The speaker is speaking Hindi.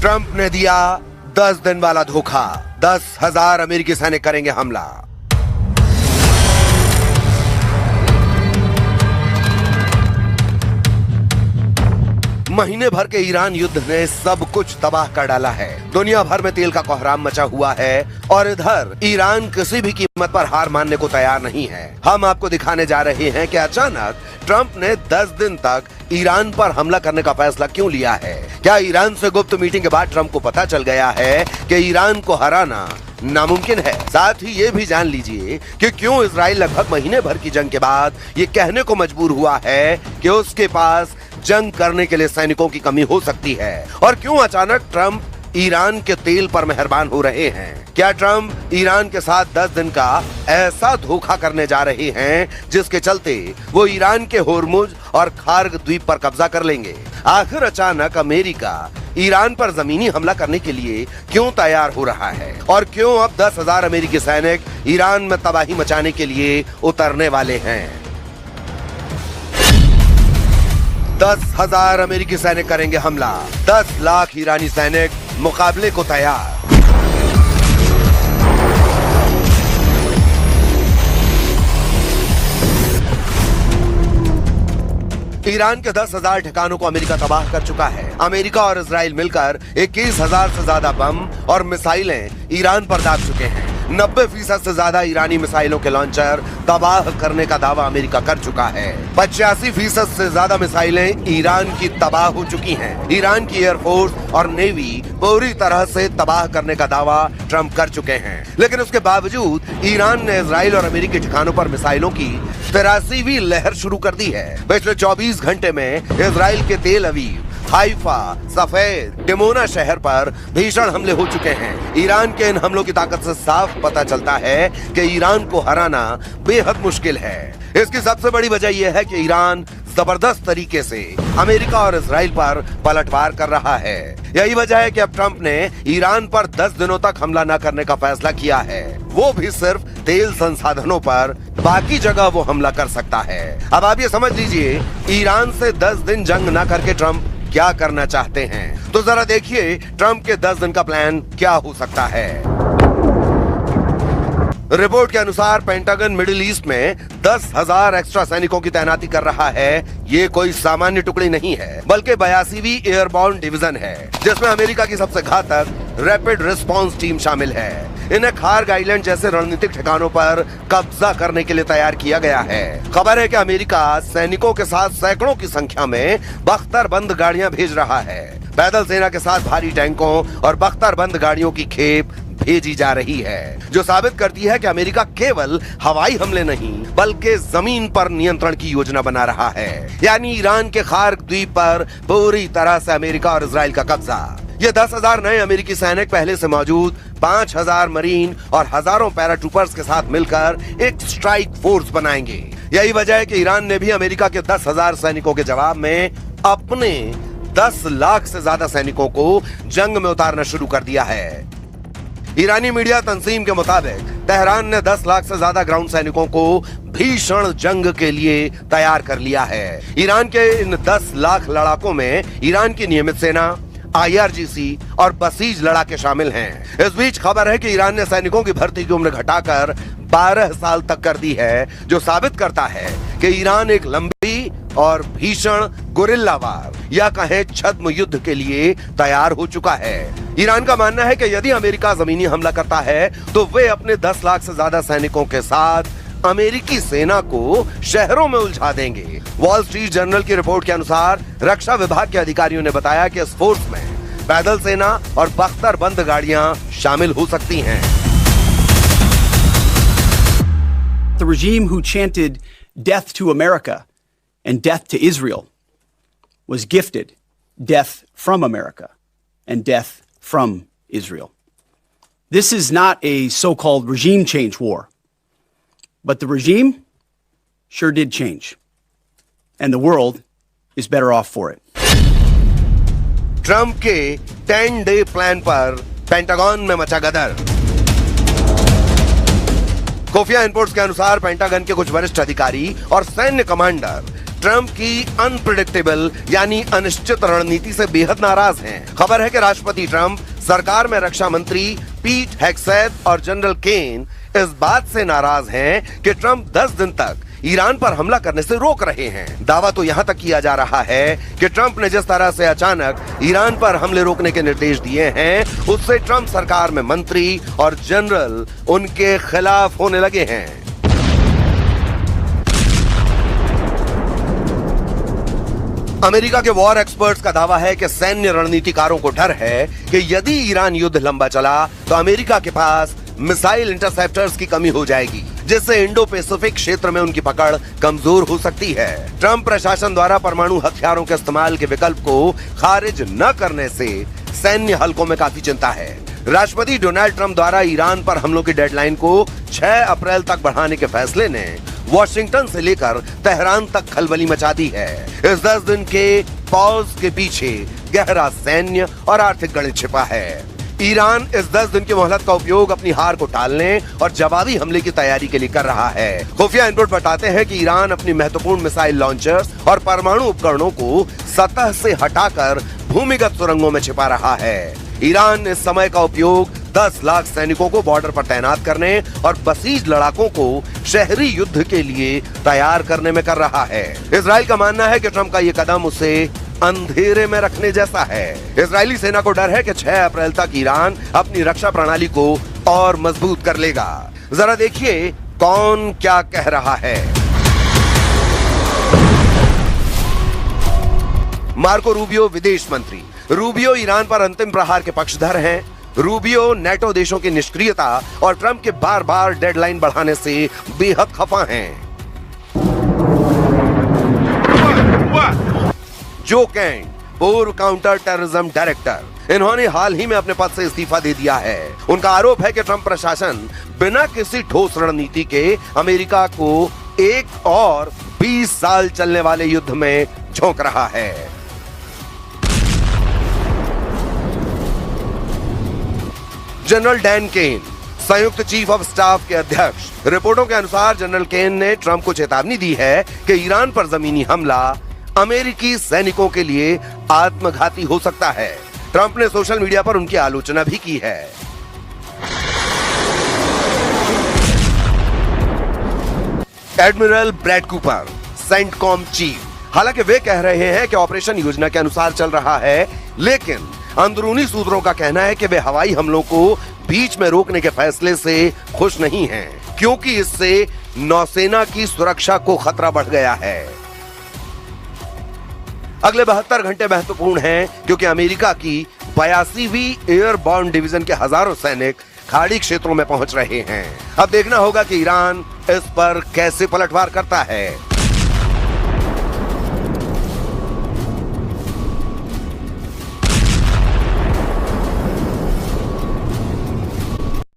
ट्रंप ने दिया 10 दिन वाला धोखा। 10,000 अमेरिकी सैनिक करेंगे हमला। महीने भर के ईरान युद्ध ने सब कुछ तबाह कर डाला है। दुनिया भर में तेल का कोहराम मचा हुआ है और इधर ईरान किसी भी कीमत पर हार मानने को तैयार नहीं है। हम आपको दिखाने जा रहे हैं कि अचानक ट्रंप ने 10 दिन तक ईरान पर हमला करने का फैसला क्यों लिया है। क्या ईरान से गुप्त मीटिंग के बाद ट्रंप को पता चल गया है कि ईरान को हराना नामुमकिन है। साथ ही ये भी जान लीजिए कि क्यों इजराइल लगभग महीने भर की जंग के बाद ये कहने को मजबूर हुआ है कि उसके पास जंग करने के लिए सैनिकों की कमी हो सकती है, और क्यों अचानक ट्रंप ईरान के तेल पर मेहरबान हो रहे हैं। क्या ट्रंप ईरान के साथ 10 दिन का ऐसा धोखा करने जा रहे हैं जिसके चलते वो ईरान के होर्मुज और खार्ग द्वीप पर कब्जा कर लेंगे। आखिर अचानक अमेरिका ईरान पर जमीनी हमला करने के लिए क्यों तैयार हो रहा है, और क्यों अब 10,000 अमेरिकी सैनिक ईरान में तबाही मचाने के लिए उतरने वाले हैं। 10,000 अमेरिकी सैनिक करेंगे हमला। 10 लाख ईरानी सैनिक मुकाबले को तैयार। ईरान के 10,000 ठिकानों को अमेरिका तबाह कर चुका है। अमेरिका और इजराइल मिलकर 21,000 से ज्यादा बम और मिसाइलें ईरान पर दाग चुके हैं। 90% से ज्यादा ईरानी मिसाइलों के लॉन्चर तबाह करने का दावा अमेरिका कर चुका है। 85% से ज्यादा मिसाइलें ईरान की तबाह हो चुकी हैं। ईरान की एयरफोर्स और नेवी पूरी तरह से तबाह करने का दावा ट्रंप कर चुके हैं। लेकिन उसके बावजूद ईरान ने इजराइल और अमेरिकी ठिकानों पर मिसाइलों की 83वीं लहर शुरू कर दी है। पिछले 24 घंटे में इजराइल के तेल अवीव, हाइफा, सफेद, डिमोना शहर पर भीषण हमले हो चुके हैं। ईरान के इन हमलों की ताकत से साफ पता चलता है कि ईरान को हराना बेहद मुश्किल है। इसकी सबसे बड़ी वजह यह है कि ईरान जबरदस्त तरीके से अमेरिका और इजराइल पर पलटवार कर रहा है। यही वजह है कि अब ट्रंप ने ईरान पर 10 दिनों तक हमला न करने का फैसला किया है, वो भी सिर्फ तेल संसाधनों पर। बाकी जगह वो हमला कर सकता है। अब आप ये समझ लीजिए, ईरान से 10 दिन जंग न करके ट्रंप क्या करना चाहते हैं। तो जरा देखिए ट्रंप के 10 दिन का प्लान क्या हो सकता है। रिपोर्ट के अनुसार पेंटागन मिडिल ईस्ट में 10,000 एक्स्ट्रा सैनिकों की तैनाती कर रहा है। ये कोई सामान्य टुकड़ी नहीं है, बल्कि 82वीं एयरबॉर्न डिवीजन है, जिसमें अमेरिका की सबसे घातक रैपिड रिस्पांस टीम शामिल है। इन्हें खार्ग आइलैंड जैसे रणनीतिक ठिकानों पर कब्जा करने के लिए तैयार किया गया है। खबर है कि अमेरिका सैनिकों के साथ सैकड़ों की संख्या में बख्तरबंद गाड़ियां भेज रहा है। पैदल सेना के साथ भारी टैंकों और बख्तरबंद गाड़ियों की खेप भेजी जा रही है, जो साबित करती है कि अमेरिका केवल हवाई हमले नहीं बल्कि जमीन पर नियंत्रण की योजना बना रहा है। यानी ईरान के खार्ग द्वीप पर पूरी तरह से अमेरिका और इजराइल का कब्जा। ये 10,000 नए अमेरिकी सैनिक पहले से मौजूद 5,000 मरीन और हजारों पैराट्रूपर्स के साथ मिलकर एक स्ट्राइक फोर्स बनाएंगे। यही वजह है कि ईरान ने भी अमेरिका के 10,000 सैनिकों के जवाब में अपने 10 लाख से ज्यादा सैनिकों को जंग में उतारना शुरू कर दिया है। ईरानी मीडिया तंजीम के मुताबिक तेहरान ने 10 लाख से ज्यादा ग्राउंड सैनिकों को भीषण जंग के लिए तैयार कर लिया है। ईरान के इन 10 लाख लड़ाकों में ईरान की नियमित सेना, IRGC और बसीज लड़ाके शामिल हैं। इस बीच खबर है कि ईरान ने सैनिकों की भर्ती की उम्र घटाकर 12 साल तक कर दी है, जो साबित करता है कि ईरान एक लंबी और भीषण गुरिल्लावार या कहें छद्म युद्ध के लिए तैयार हो चुका है। ईरान का मानना है कि यदि अमेरिका जमीनी हमला करता है तो वे अपने 10 लाख से ज्यादा सैनिकों के साथ अमेरिकी सेना को शहरों में उलझा देंगे। वॉल स्ट्रीट जर्नल की रिपोर्ट के अनुसार रक्षा विभाग के अधिकारियों ने बताया कि इस फोर्स में पैदल सेना और बख्तरबंद गाड़ियां शामिल हो सकती हैं। The regime who chanted death to America and death to Israel was gifted death from America and death from Israel. This is not a so-called regime change war, but the regime sure did change, and the world is better off for it. Trump के 10-day प्लान पर पेंटागन में मचा गदर। खुफिया इनपुट्स के अनुसार पेंटागन के कुछ वरिष्ठ अधिकारी और सैन्य कमांडर ट्रंप की अनप्रिडिक्टेबल यानी अनिश्चित रणनीति से बेहद नाराज हैं। खबर है कि राष्ट्रपति ट्रंप सरकार में रक्षा मंत्री पीट हेग्सेथ और जनरल केन इस बात से नाराज हैं कि ट्रंप 10 दिन तक ईरान पर हमला करने से रोक रहे हैं। दावा तो यहां तक किया जा रहा है कि ट्रंप ने जिस तरह से अचानक ईरान पर हमले रोकने के निर्देश दिए हैं, उससे ट्रंप सरकार में मंत्री और जनरल उनके खिलाफ होने लगे हैं। अमेरिका के वॉर एक्सपर्ट्स का दावा है कि सैन्य रणनीतिकारों को डर है कि यदि ईरान युद्ध लंबा चला तो अमेरिका के पास मिसाइल इंटरसेप्टर्स की कमी हो जाएगी, जिससे इंडो पैसिफिक क्षेत्र में उनकी पकड़ कमजोर हो सकती है। ट्रंप प्रशासन द्वारा परमाणु हथियारों के इस्तेमाल के विकल्प को खारिज न करने से सैन्य हलकों में काफी चिंता है। राष्ट्रपति डोनाल्ड ट्रंप द्वारा ईरान पर हमलों की डेडलाइन को 6 अप्रैल तक बढ़ाने के फैसले ने वॉशिंगटन से लेकर तेहरान तक खलबली मचा दी है। इस 10 दिन के पॉज के पीछे गहरा सैन्य और आर्थिक गणित छिपा है। ईरान इस 10 दिन की मोहलत का उपयोग अपनी हार को टालने और जवाबी हमले की तैयारी के लिए कर रहा है। खुफिया इनपुट बताते हैं कि ईरान अपनी महत्वपूर्ण मिसाइल लॉन्चर्स और परमाणु उपकरणों को सतह से हटाकर भूमिगत सुरंगों में छिपा रहा है। ईरान इस समय का उपयोग 10 लाख सैनिकों को बॉर्डर पर तैनात करने और बसीज लड़ाकों को शहरी युद्ध के लिए तैयार करने में कर रहा है। इजराइल का मानना है कि ट्रंप का ये कदम उसे अंधेरे में रखने जैसा है। इजरायली सेना को डर है कि 6 अप्रैल तक ईरान अपनी रक्षा प्रणाली को और मजबूत कर लेगा। जरा देखिए कौन क्या कह रहा है। मार्को रूबियो विदेश मंत्री। रूबियो ईरान पर अंतिम प्रहार के पक्षधर हैं। रूबियो नेटो देशों की निष्क्रियता और ट्रंप के बार बार डेडलाइन बढ़ाने से बेहद खफा हैं। जो कैंट, पूर्व काउंटर टेररिज्म डायरेक्टर, इन्होंने हाल ही में अपने पद से इस्तीफा दे दिया है। उनका आरोप है कि ट्रंप प्रशासन बिना किसी ठोस रणनीति के अमेरिका को एक और 20 साल चलने वाले युद्ध में झोंक रहा है। जनरल डैन केन, संयुक्त चीफ ऑफ स्टाफ के अध्यक्ष। रिपोर्टों के अनुसार जनरल केन ने ट्रंप को चेतावनी दी है कि ईरान पर जमीनी हमला अमेरिकी सैनिकों के लिए आत्मघाती हो सकता है। ट्रंप ने सोशल मीडिया पर उनकी आलोचना भी की है। Admiral Brad Cooper, CENTCOM chief. हालांकि वे कह रहे हैं कि ऑपरेशन योजना के अनुसार चल रहा है, लेकिन अंदरूनी सूत्रों का कहना है कि वे हवाई हमलों को बीच में रोकने के फैसले से खुश नहीं हैं, क्योंकि इससे नौसेना की सुरक्षा को खतरा बढ़ गया है। अगले 72 घंटे महत्वपूर्ण हैं, क्योंकि अमेरिका की 82वीं एयरबॉर्न डिवीजन के हजारों सैनिक खाड़ी क्षेत्रों में पहुंच रहे हैं। अब देखना होगा कि ईरान इस पर कैसे पलटवार करता है।